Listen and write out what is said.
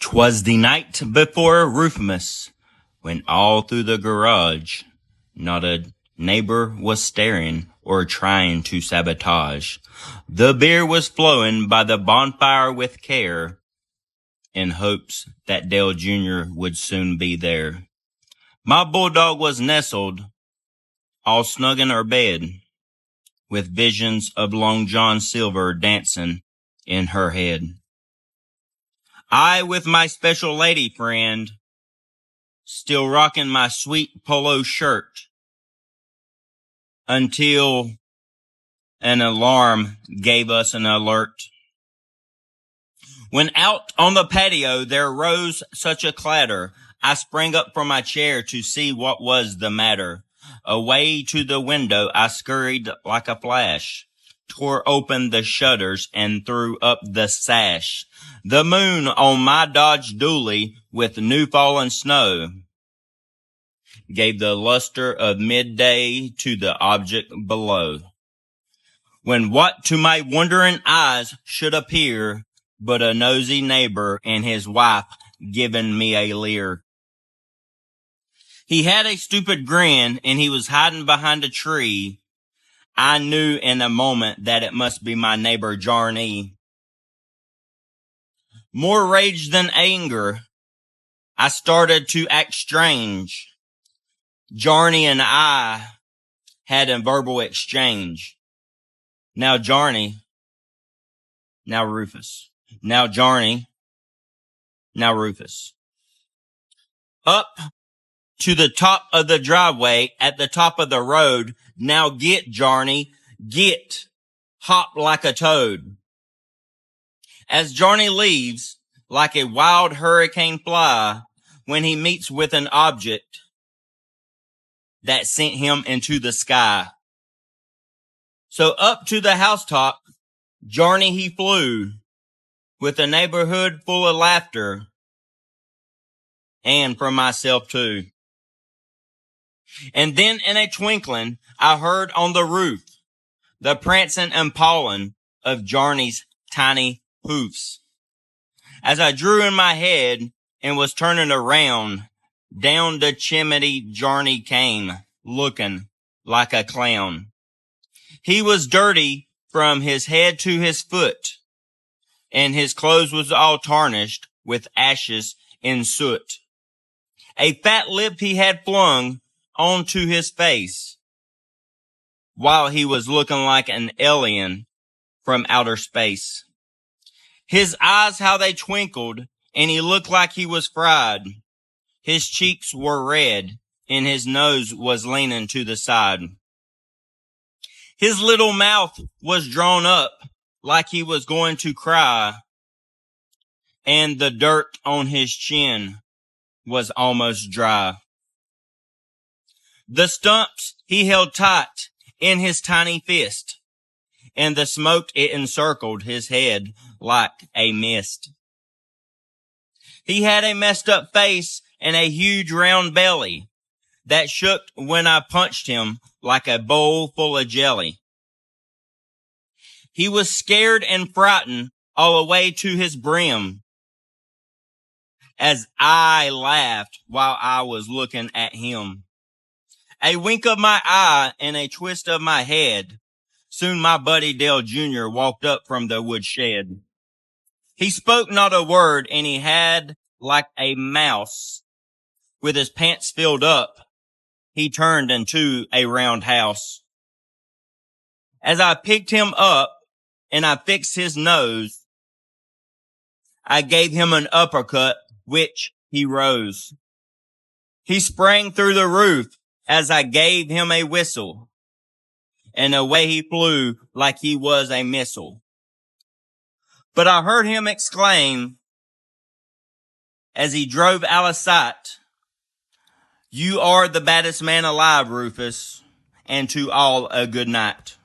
'Twas the night before Rufus, when all through the garage not a neighbor was staring or trying to sabotage. The beer was flowing by the bonfire with care, in hopes that Dale Jr. would soon be there. My bulldog was nestled, all snug in her bed, with visions of Long John Silver dancing in her head. I, with my special lady friend, still rocking my sweet polo shirt, until an alarm gave us an alert. When out on the patio there rose such a clatter, I sprang up from my chair to see what was the matter. Away to the window I scurried like a flash, tore open the shutters and threw up the sash. The moon on my Dodge Dually with new fallen snow gave the luster of midday to the object below. When what to my wondering eyes should appear but a nosy neighbor and his wife giving me a leer. He had a stupid grin and he was hiding behind a tree. I knew in a moment that it must be my neighbor Jarney. More rage than anger, I started to act strange. Jarney and I had a verbal exchange. Now Jarney, now Rufus. Now Jarney, now Rufus. Up to the top of the driveway at the top of the road. Now get, Jarney, get. Hop like a toad. As Jarney leaves, like a wild hurricane fly, when he meets with an object that sent him into the sky. So up to the housetop, Jarney he flew, with a neighborhood full of laughter, and from myself too. And then in a twinkling, I heard on the roof the prancing and pawing of Jarney's tiny hoofs. As I drew in my head and was turning around, down the chimney Jarney came, looking like a clown. He was dirty from his head to his foot, and his clothes was all tarnished with ashes and soot. A fat lip he had flung onto his face, while he was looking like an alien from outer space. His eyes, how they twinkled, and he looked like he was fried. His cheeks were red, and his nose was leaning to the side. His little mouth was drawn up like he was going to cry, and the dirt on his chin was almost dry. The stumps he held tight in his tiny fist, and the smoke it encircled his head like a mist. He had a messed up face and a huge round belly that shook when I punched him like a bowl full of jelly. He was scared and frightened all the way to his brim, as I laughed while I was looking at him. A wink of my eye and a twist of my head, soon my buddy Dale Jr. walked up from the woodshed. He spoke not a word, and he had like a mouse, with his pants filled up, he turned into a roundhouse. As I picked him up and I fixed his nose, I gave him an uppercut, which he rose. He sprang through the roof as I gave him a whistle, and away he flew like he was a missile. But I heard him exclaim, as he drove out of sight, "You are the baddest man alive, Rufus, and to all a good night."